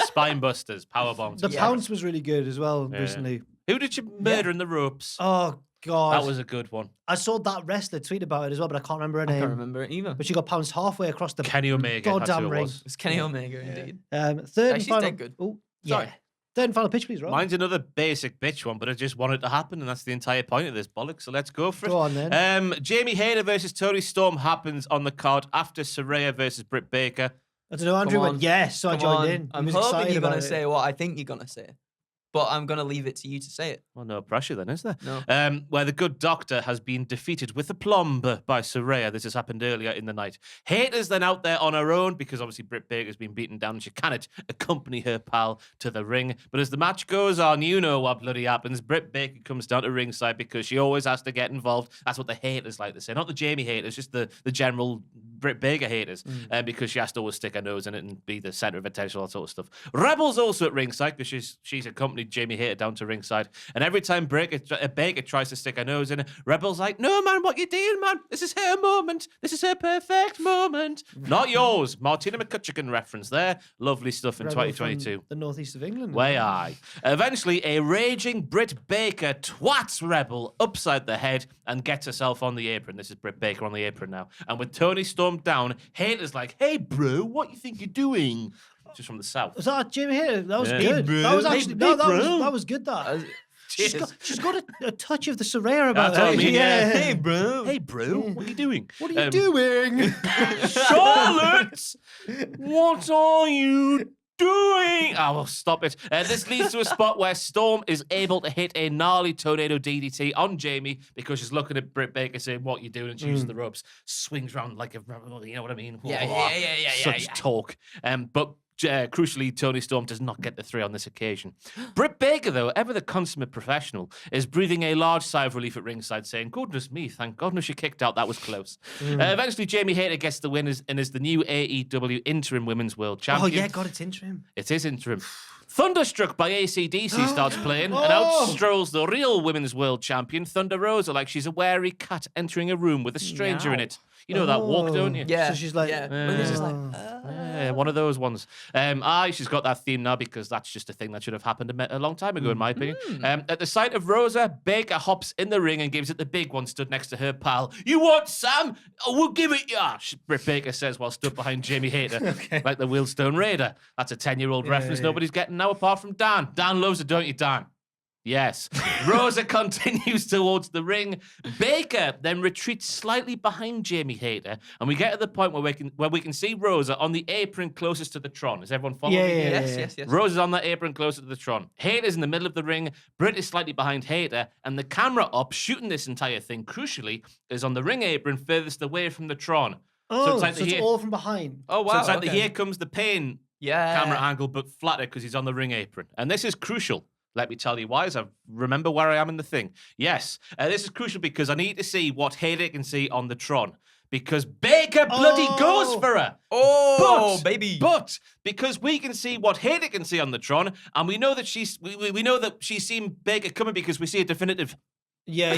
Spine busters. Power bombs. The pounce was really good as well Yeah. recently. Who did you murder in the ropes? Oh, God. That was a good one. I saw that wrestler tweet about it as well, but I can't remember her I name. can't remember it either. But she got pounced halfway across the Kenny Omega. That's goddamn who it ring. was. It's Kenny Omega, indeed. Third and she's final. dead good. Oh, Sorry. yeah. Third and final pitch, please, Rob. Mine's another basic bitch one, but I just want it to happen, and that's the entire point of this bollock. So let's go for it. Go on, then. Jamie Hayter versus Toni Storm happens on the card after Saraya versus Britt Baker. I don't know, Andrew Come went on. yes, so I Come joined on. in. I'm was hoping excited you're going about to it. say what I think you're going to say. But I'm going to leave it to you to say it. Well, no pressure then, is there? No. Where the good doctor has been defeated with aplomb by Saraya. This has happened earlier in the night. Hayter's then out there on her own because obviously Britt Baker's been beaten down and she cannot accompany her pal to the ring. But as the match goes on, you know what bloody happens. Britt Baker comes down to ringside because she always has to get involved. That's what the haters like to say. Not the Jamie haters, just the general Britt Baker haters. Because she has to always stick her nose in it and be the centre of attention, all that sort of stuff. Rebel's also at ringside because she's accompanied Jamie Hayter down to ringside. And every time Baker tries to stick her nose in it, Rebel's like, no, man, what you doing, man? This is her moment. This is her perfect moment. Not yours. Martina McCutcheon reference there. Lovely stuff in Rebel 2022. from the northeast of England. Way aye. Eventually, a raging Britt Baker twats Rebel upside the head and gets herself on the apron. This is Britt Baker on the apron now. And with Toni Storm down, Hayter's like, hey, bro, what you think you're doing? Just from the south. Was that Jamie Hayter? That was Yeah. good. Hey, bro. That was Hey, actually hey, that bro. was good. That Cheers. she's got a touch of the Saraya about That's what I her. mean, yeah. Hey, bro. Hey, bro, what are you doing? What are you doing? Charlotte, what are you doing? Boing! Oh, well, stop it. This leads to a spot where Storm is able to hit a gnarly tornado DDT on Jamie because she's looking at Britt Baker saying, what you doing? And she uses the ropes, swings around like a, you know what I mean? Yeah. Such talk. But crucially, Toni Storm does not get the 3 on this occasion. Britt Baker, though, ever the consummate professional, is breathing a large sigh of relief at ringside, saying, goodness me, thank goodness she kicked out. That was close. Eventually, Jamie Hayter gets the win and is the new AEW Interim Women's World Champion. Oh, yeah, God, it's interim. It is interim. Thunderstruck by AC/DC starts playing, and out strolls the real Women's World Champion, Thunder Rosa, like she's a wary cat entering a room with a stranger in it. You know that walk, don't you? Yeah. So she's like, It's just like, Yeah, one of those ones. She's got that theme now because that's just a thing that should have happened a long time ago, in my opinion. At the sight of Rosa, Baker hops in the ring and gives it the big one stood next to her pal. You want Sam? Oh, we'll give it ya, Britt Baker says while stood behind Jamie Hayter, like the Wheelstone Raider. That's a 10-year-old reference nobody's getting now apart from Dan. Dan loves it, don't you, Dan? Yes. Rosa continues towards the ring. Baker then retreats slightly behind Jamie Hayter, and we get to the point where we can see Rosa on the apron closest to the Tron. Is everyone following me? Yes. Rosa's on that apron closer to the Tron. Hayter's in the middle of the ring. Britt is slightly behind Hayter, and the camera up shooting this entire thing, crucially, is on the ring apron furthest away from the Tron. Oh, so it's all from behind. Oh, wow. So it's like the Here Comes the Pain camera angle, but flatter because he's on the ring apron. And this is crucial. Let me tell you why, as I remember where I am in the thing. Yes, this is crucial because I need to see what Hayter can see on the Tron. Because Baker bloody goes for her. Oh, baby. But because we can see what Hayter can see on the Tron, and we know that we know that she's seen Baker coming because we see a definitive. Yeah.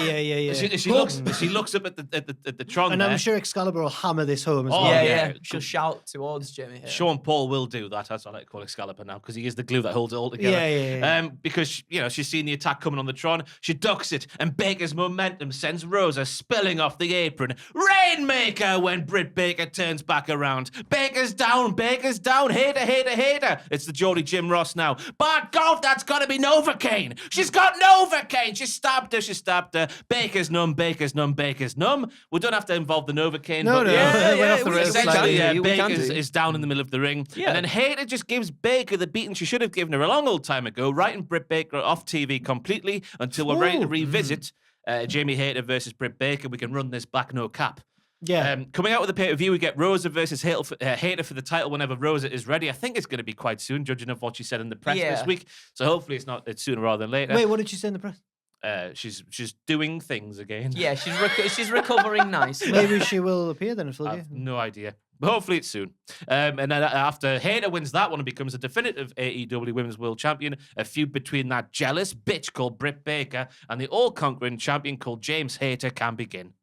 She looks up at the Tron, and there. I'm sure Excalibur will hammer this home as well. Yeah. She'll shout towards Jamie here. Sean Paul will do that. That's what I like to call Excalibur now because he is the glue that holds it all together. Yeah. Because she's seen the attack coming on the Tron, she ducks it, and Baker's momentum sends Rosa spilling off the apron. Rainmaker when Britt Baker turns back around. Baker's down. Hayter. It's the Geordie Jim Ross now. By God, that's got to be Novocaine. She's got Novocaine. She stabbed her. Baker's numb. We don't have to involve the Novocaine. No. Essentially, Baker is down in the middle of the ring. Yeah. And then Hayter just gives Baker the beating she should have given her a long old time ago, writing Britt Baker off TV completely until we're ready to revisit Jamie Hayter versus Britt Baker. We can run this back no cap. Yeah. Coming out with the pay-per-view, we get Rosa versus Hayter for the title whenever Rosa is ready. I think it's going to be quite soon, judging of what she said in the press this week. So hopefully it's sooner rather than later. Wait, what did she say in the press? She's doing things again. Yeah, she's recovering nicely. Maybe she will appear then. I've no idea. But hopefully it's soon. And then after Hayter wins that one and becomes a definitive AEW Women's World Champion, a feud between that jealous bitch called Britt Baker and the all-conquering champion called James Hayter can begin.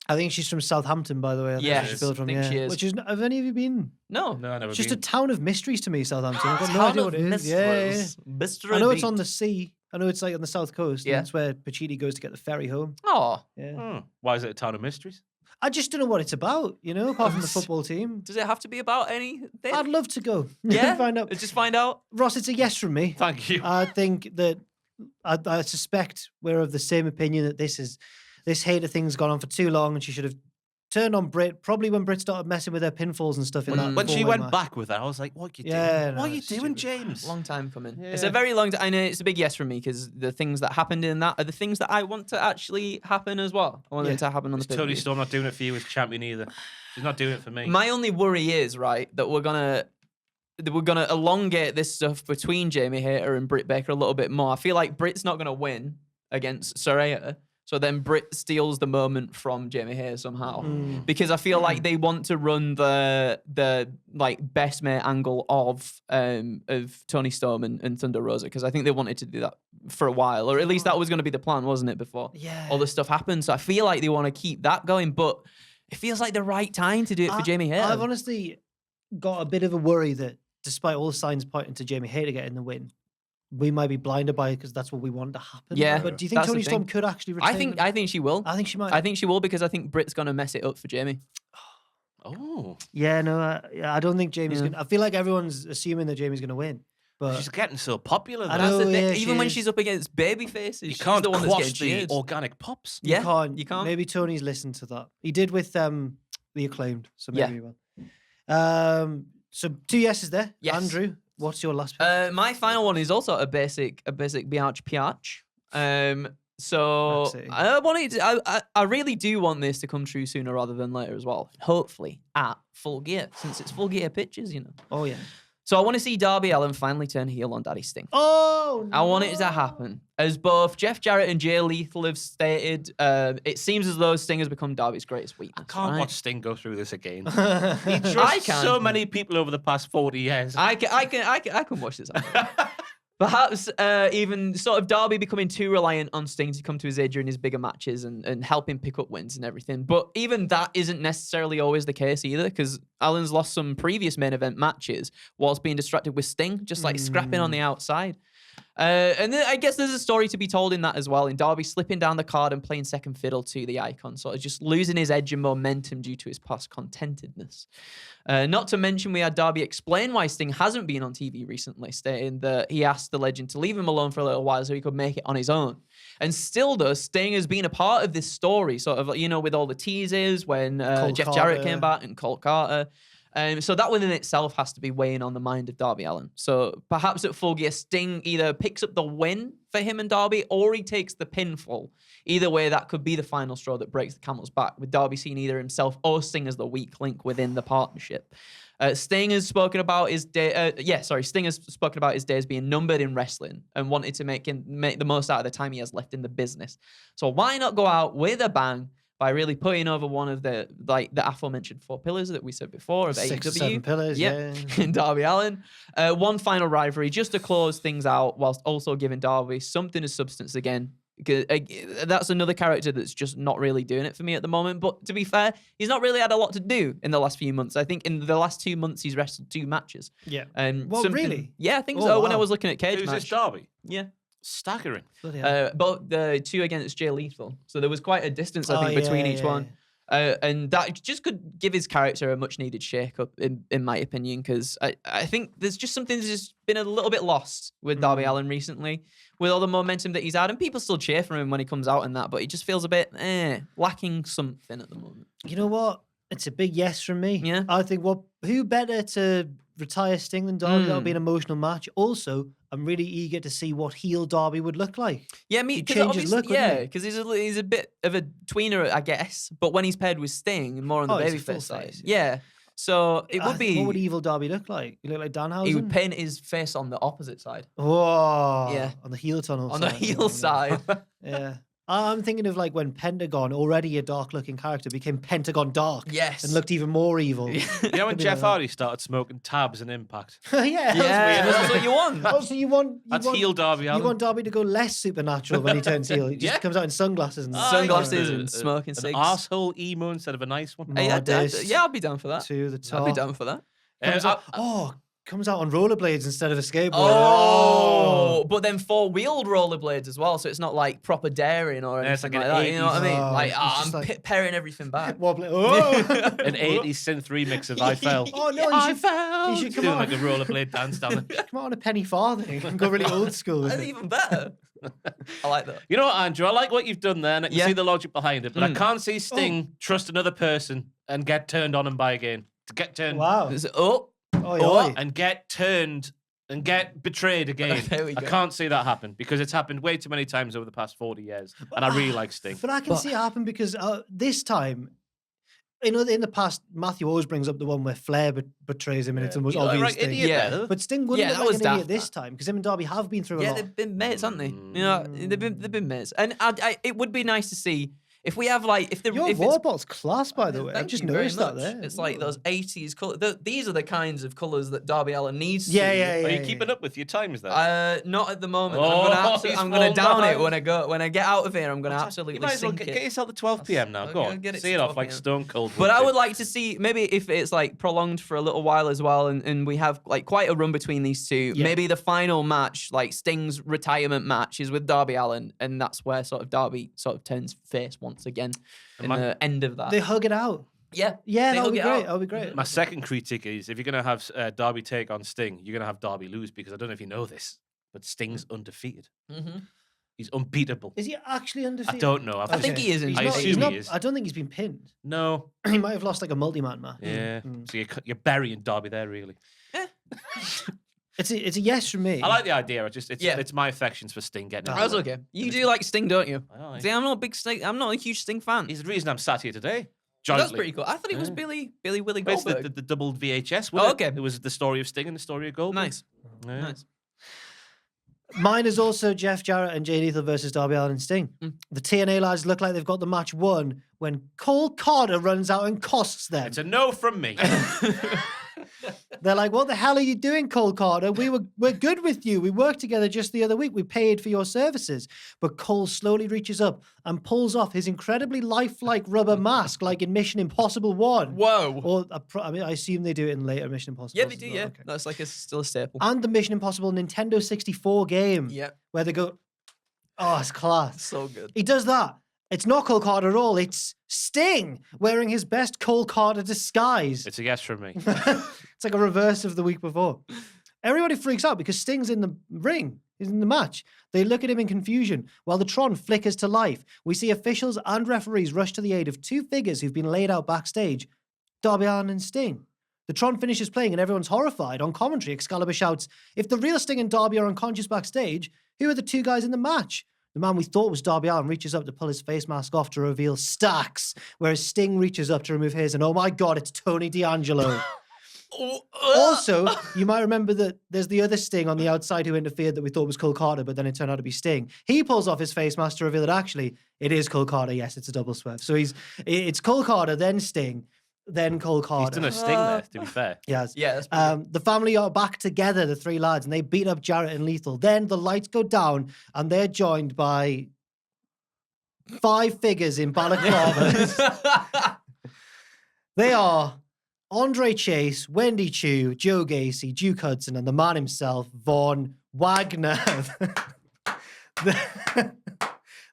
I think she's from Southampton, by the way. Yeah, she's built from, I think she is. Which is, have any of you been? No, I've never It's just been. a town of mysteries to me, Southampton. I've got no Town idea of what it is. mysteries. Yeah. Mystery I know it's beat. on the sea. I know it's like on the south coast. Yeah. That's where Pachidi goes to get the ferry home. Oh, Yeah. Why is it a town of mysteries? I just don't know what it's about, apart from the football team. does it have to be about anything? I'd love to go. Yeah, Find out. Just find out. Ross, it's a yes from me. Thank you. I think that I suspect we're of the same opinion that this Hayter thing's gone on for too long and she should have turned on Britt, probably when Britt started messing with her pinfalls and stuff in that. When she four-way went match. back with that, I was like, what are you doing? Yeah, no, what are you it's doing, stupid. James? Long time coming. Yeah. It's a very long time. I know it's a big yes from me because the things that happened in that are the things that I want to actually happen as well. I want it to happen on the Toni pay-per-view. Storm not doing it for you as champion either. She's not doing it for me. My only worry is, right, that we're gonna elongate this stuff between Jamie Hayter and Britt Baker a little bit more. I feel like Britt's not gonna win against Saraya. So then Britt steals the moment from Jamie Hayter somehow. Because I feel like they want to run the like best mate angle of Toni Storm and Thunder Rosa, because I think they wanted to do that for a while, or at least that was going to be the plan, wasn't it, before all this stuff happened. So I feel like they want to keep that going, but it feels like the right time to do it for Jamie Hayter. I've honestly got a bit of a worry that despite all the signs pointing to Jamie Hayter getting the win, we might be blinded by it because that's what we want to happen. Yeah, but do you think that's the Toni Storm thing. could actually retain? I think she will. I think she might. I think she will, because I think Britt's going to mess it up for Jamie. Oh. Yeah, no, I don't think Jamie's going to. I feel like everyone's assuming that Jamie's going to win. But She's getting so popular. I though. know. That's the thing. yeah, Even she when is. she's up against baby faces, You she's can't the one that's quash getting the cheered. organic pops. Yeah, you can't. can't. Maybe Tony's listened to that. He did with the Acclaimed, so maybe Yeah. he will. So 2 yeses there. Yes. Andrew, What's your last pick? My final one is also a basic biatch. So Maxi. I wanted, I really do want this to come true sooner rather than later as well. Hopefully at Full Gear, since it's Full Gear pictures, you know. Oh yeah. So I want to see Darby Allin finally turn heel on Daddy Sting. Oh, I want it to happen. As both Jeff Jarrett and Jay Lethal have stated, it seems as though Sting has become Darby's greatest weakness. I can't right? watch Sting go through this again. He I trusts can. so many people over the past 40 years. I can watch this. Perhaps even sort of Darby becoming too reliant on Sting to come to his aid during his bigger matches and help him pick up wins and everything. But even that isn't necessarily always the case either, because Allen's lost some previous main event matches whilst being distracted with Sting, just like scrapping on the outside. And then I guess there's a story to be told in that as well, in Darby slipping down the card and playing second fiddle to the Icon, sort of just losing his edge and momentum due to his past contentedness. Not to mention, we had Darby explain why Sting hasn't been on TV recently, stating that he asked the legend to leave him alone for a little while so he could make it on his own. And still, though, Sting has been a part of this story, sort of, you know, with all the teasers when Jeff Jarrett came back and Colt Carter. So that within itself has to be weighing on the mind of Darby Allin. So perhaps at Full Gear, Sting either picks up the win for him and Darby, or he takes the pinfall. Either way, that could be the final straw that breaks the camel's back, with Darby seeing either himself or Sting as the weak link within the partnership. Sting has spoken about his Sting has spoken about his days being numbered in wrestling and wanted to make the most out of the time he has left in the business. So why not go out with a bang by really putting over one of the aforementioned 4 pillars that we said before of 6 or AEW. 7 pillars, yeah. And Darby Allin. One final rivalry just to close things out whilst also giving Darby something of substance again. That's another character that's just not really doing it for me at the moment. But to be fair, he's not really had a lot to do in the last few months. I think in the last 2 months, he's wrestled 2 matches. Yeah. Well, really? Yeah, I think Oh, so. When I wow. was looking at Cage Who's Match. this Darby? Yeah. Staggering. Bloody hell. But the 2 against Jay Lethal. So there was quite a distance, I think, between each one. And that just could give his character a much needed shake up, in my opinion, because I think there's just something that's just been a little bit lost with Darby Allin recently, with all the momentum that he's had. And people still cheer for him when he comes out and that, but he just feels a bit lacking something at the moment. You know what? It's a big yes from me. Yeah. I think who better to retire Sting than Darby? That'll be an emotional match. Also, I'm really eager to see what heel Darby would look like. Yeah, me. He'd change his look, wouldn't he? because he's a bit of a tweener, I guess. But when he's paired with Sting, more on the he's a full babyface side. face, Yeah. So it would be. What would evil Darby look like? You look like Danhausen? He would paint his face on the opposite side. Whoa. Yeah. On the heel tunnel On side. the heel side. Yeah. I'm thinking of like when Pentagon, already a dark-looking character, became Pentagon Dark. Yes. And looked even more evil. You know when Could be Jeff like that. Hardy started smoking tabs and Impact? Yeah. Yeah, that's what you want. Oh, so you want That's heel Darby Allin. You want Darby to go less supernatural when he turns heel. He just Yeah. comes out in sunglasses and Sunglasses and smoking an cigs. arsehole emo instead of a nice one. Hey, Modest I'll be down for that. to the top. I'll be down for that. Comes out on rollerblades instead of a skateboard. Oh, but then 4-wheeled rollerblades as well, so it's not like proper daring or Yeah, it's anything like like, an that. You know what I mean? Oh, Like, it's I'm just like- paring everything back. Wobbling. Oh, An 80s synth remix of I Fell. Oh, no, he should come doing on. like a rollerblade dance down there. Come on, a penny farthing and go really old school. with That's it. even better. I like that. You know what, Andrew? I like what you've done there, and I can Yeah. see the logic behind it, but I can't see Sting trust another person and get turned on and by again. To get turned Wow. Oh, Oi. and get turned and get betrayed again. There we I go. can't see that happen because it's happened way too many times over the past 40 years, and I really like Sting. But I can see it happen because this time, in the past, Matthew always brings up the one where Flair betrays him and it's the most You look obvious right thing. idiot Yeah. there. But Sting wouldn't Yeah, look that like was an idiot daft, this time because him and Darby have been through a yeah, lot. they've been mates, haven't they? You know, they've been mates. And it would be nice to see if we have like Your if Warbot's class, by the way. I Thank just you very noticed that much. there. It's like those 80s colours. These are the kinds of colours that Darby Allin needs to. Yeah. Are you keeping up with your times there? Not at the moment. Oh, he's I'm gonna fallen down it behind. when I get out of here. I'm gonna absolutely You might as well sink get it. yourself to 12 p.m. now. Go I'll on. get it See to it off 12 like p.m. Stone Cold. But I would like to see maybe if it's like prolonged for a little while as well, and we have like quite a run between these two. Yeah. Maybe the final match, like Sting's retirement match, is with Darby Allin, and that's where sort of Darby sort of turns face once again in the end of that. They hug it out. Yeah, Yeah, they that would hug be it great. out. That would be great. My second critique is if you're going to have Darby take on Sting, you're going to have Darby lose because I don't know if you know this, but Sting's undefeated. Mm-hmm. He's unbeatable. Is he actually undefeated? I don't know. I think he is. He's I not- assume he's not- he is. I don't think he's been pinned. No. He might have lost like a multi-man match. Yeah. Mm. So you're burying Darby there, really. It's a yes from me. I like the idea. It's Yeah. my affections for Sting getting. That's okay. You do like Sting, don't you? I know, See, I'm not a big Sting. I'm not a huge Sting fan. He's the reason I'm sat here today. That's Jointly. pretty cool. I thought it was Yeah. Billy Willie But it's Goldberg. the double VHS. Oh, Wasn't it? okay. It was the story of Sting and the story of Goldberg. Nice. Yeah. Nice. Mine is also Jeff Jarrett and Jay Lethal versus Darby Allin and Sting. The TNA lads look like they've got the match won when Cole Carter runs out and costs them. It's a no from me. They're like, what the hell are you doing, Cole Carter? We're good with you. We worked together just the other week. We paid for your services. But Cole slowly reaches up and pulls off his incredibly lifelike rubber mask, like in Mission Impossible 1. Whoa. Or, I assume they do it in later Mission Impossible. Yeah, they do. Yeah, that's like still a staple. And the Mission Impossible Nintendo 64 game. Yeah, Where they go, oh, it's class. so good. He does that. It's not Cole Carter at all. It's Sting wearing his best Cole Carter disguise. It's a yes from me. It's like a reverse of the week before. Everybody freaks out because Sting's in the ring. He's in the match. They look at him in confusion while the Tron flickers to life. We see officials and referees rush to the aid of two figures who've been laid out backstage, Darby Allin and Sting. The Tron finishes playing and everyone's horrified. On commentary, Excalibur shouts, if the real Sting and Darby are unconscious backstage, who are the two guys in the match? The man we thought was Darby Allin reaches up to pull his face mask off to reveal Stacks, whereas Sting reaches up to remove his, and oh my God, it's Tony D'Angelo. Also, you might remember that there's the other Sting on the outside who interfered that we thought was Cole Carter, but then it turned out to be Sting. He pulls off his face mask to reveal that actually it is Cole Carter. Yes, it's a double swerve. So it's Cole Carter, then Sting, then Cole Carter. He's done a Sting there, to be fair. Yes. Yeah, that's pretty good. The family are back together, the three lads, and they beat up Jarrett and Lethal. Then the lights go down, and they're joined by 5 figures in balaclavas. They are Andre Chase, Wendy Chu, Joe Gacy, Duke Hudson, and the man himself, Von Wagner.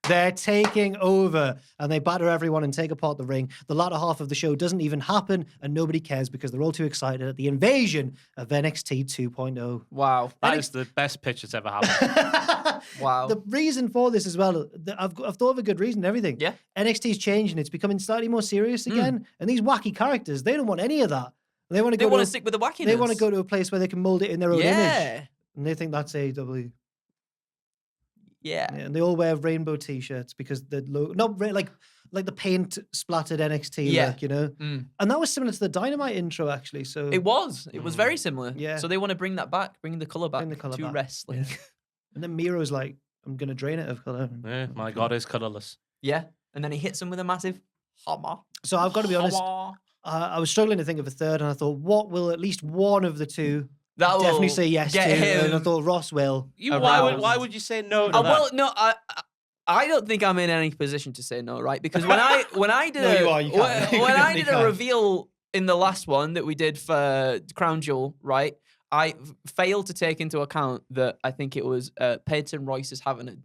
They're taking over and they batter everyone and take apart the ring. The latter half of the show doesn't even happen and nobody cares because they're all too excited at the invasion of NXT 2.0. Wow. That is the best pitch that's ever happened. Wow. The reason for this as well, I've thought of a good reason and everything. Yeah. NXT's changing. It's becoming slightly more serious again. And these wacky characters, they don't want any of that. They want to They go want to to stick with the wackiness. They want to go to a place where they can mold it in their own image. Yeah. And they think that's AEW. Yeah. Yeah, and they all wear rainbow t-shirts because the logo, like the paint splattered NXT Yeah. look, you know. Mm. And that was similar to the Dynamite intro, actually. So It was very similar. Yeah. So they want to bring that back, bring the color back Bring the colour to back. wrestling. and then Miro's like, I'm gonna drain it of color. Yeah, my God, it's colourless. Yeah. And then he hits him with a massive hammer. So I've got to be honest. Hammer. I was struggling to think of a third, and I thought, what will at least one of the two That will definitely say yes to? get And I him. thought Ross will. Why would you say no to that? Well, no, I don't think I'm in any position to say no, right? Because when I did No, you are, you can't. when I You did a can't. reveal in the last one that we did for Crown Jewel, right? I failed to take into account that I think it was Peyton Royce is having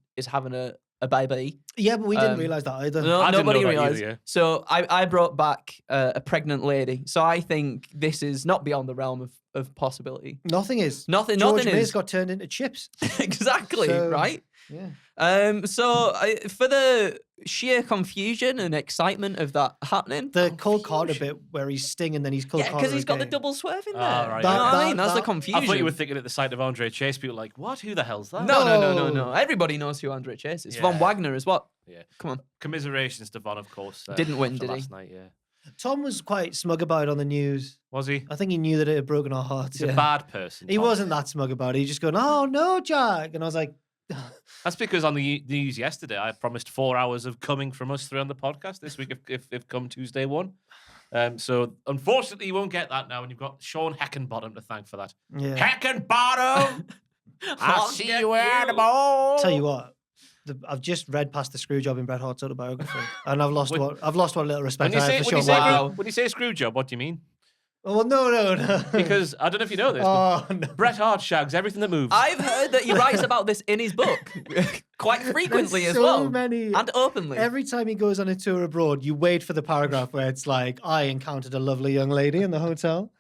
a baby. Yeah, but we didn't realize that either. No, I didn't know nobody that either, realized. yeah. So I brought back a pregnant lady. So I think this is not beyond the realm of possibility. Nothing is. Nothing George is. Miz got turned into chips. Exactly, So- right? Yeah. For the sheer confusion and excitement of that happening, The Cole Carter bit where he's Sting and then he's Cole yeah, Carter. because he's got the again. double swerve in there. Ah, right, You know yeah. what I mean? That- That's the that- confusion. I thought you were thinking at the sight of Andre Chase, people like, what? Who the hell's that? No. Everybody knows who Andre Chase is. Yeah. Von Wagner is what? Yeah. Come on. Commiserations to Von, of course. Didn't win, after did he? last night, yeah. Tom was quite smug about it on the news. Was he? I think he knew that it had broken our hearts. He's yeah. a bad person. He Tom. wasn't that smug about it. He just going, "Oh no, Jack," and I was like, That's because on the news yesterday, I promised 4 hours of coming from us three on the podcast this week if come Tuesday 1. So unfortunately, you won't get that now, and you've got Sean Heckenbottom to thank for that. "Yeah." Heckenbottom! I'll see you animal! Tell you what, I've just read past the screw job in Bret Hart's autobiography, and I've lost what little respect When you I say have for when you Sean. say, Wow. when you say screw job, what do you mean? Oh, well, no. Because I don't know if you know this, but oh no. Bret Hart shags everything that moves. I've heard that he writes about this in his book quite frequently There's as so well. many. And openly. Every time he goes on a tour abroad, you wait for the paragraph where it's like, "I encountered a lovely young lady in the hotel."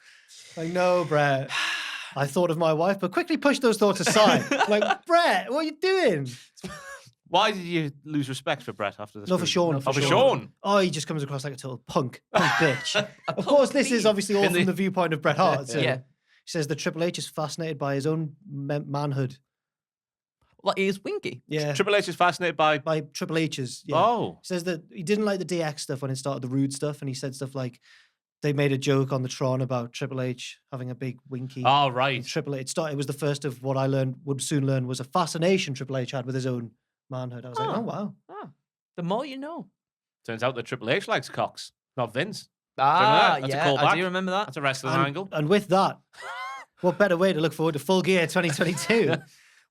Like, no, Brett. I thought of my wife, but quickly pushed those thoughts aside. Like, Brett, what are you doing? Why did you lose respect for Bret after this? No, for Sean. Oh, for Sean. Oh, he just comes across like a total punk bitch. Of course, this is obviously all In from the- the viewpoint of Bret Hart. So Yeah. He says that Triple H is fascinated by his own manhood. Like he is winky. Yeah. Triple H is fascinated by. By Triple H's. Yeah. Oh. He says that he didn't like the DX stuff when it started, the rude stuff, and he said stuff like they made a joke on the Tron about Triple H having a big winky. Oh, right. And Triple H it was the first of what I would soon learn was a fascination Triple H had with his own manhood. I was like, oh wow. The more you know. Turns out that Triple H likes cocks, not Vince. Ah, That's a yeah, callback. I do remember that. That's a wrestling angle. And with that, what better way to look forward to Full Gear 2022?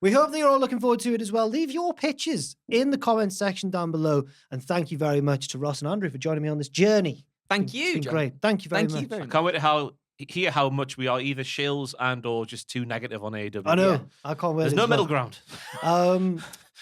We hope that you're all looking forward to it as well. Leave your pictures in the comments section down below. And thank you very much to Ross and Andrew for joining me on this journey. Thank you, It's been John. great. Thank you very much. I can't wait to hear how much we are either shills and or just too negative on AEW. I know. I can't wait. There's no middle ground.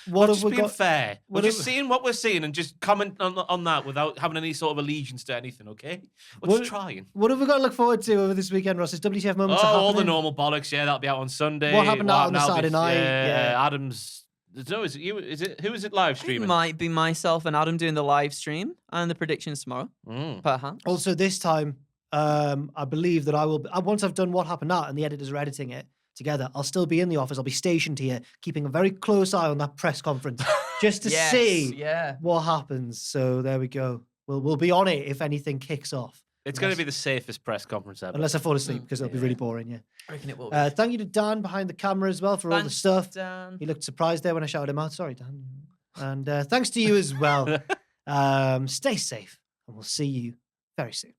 What We're have we just being got? fair. We're just seeing what we're seeing and just comment on that without having any sort of allegiance to anything, okay? We're just trying. What have we got to look forward to over this weekend, Ross? Is WTF moments are all the happening? normal bollocks, yeah, that'll be out on Sunday. What happened out on the Saturday night? Yeah, Adam's. No, is it you? Who is it live It streaming? might be myself and Adam doing the live stream and the predictions tomorrow. Perhaps. Also, this time, I believe that I will. Once I've done what happened out and the editors are editing it together, I'll still be in the office. I'll be stationed here, keeping a very close eye on that press conference, just to see what happens. So there we go. We'll be on it if anything kicks off. It's going to be the safest press conference ever. Unless I fall asleep, because it'll be really boring, yeah. I reckon it will be. Thank you to Dan behind the camera as well for all the stuff. Dan. He looked surprised there when I shouted him out. Sorry, Dan. And thanks to you as well. Stay safe, and we'll see you very soon.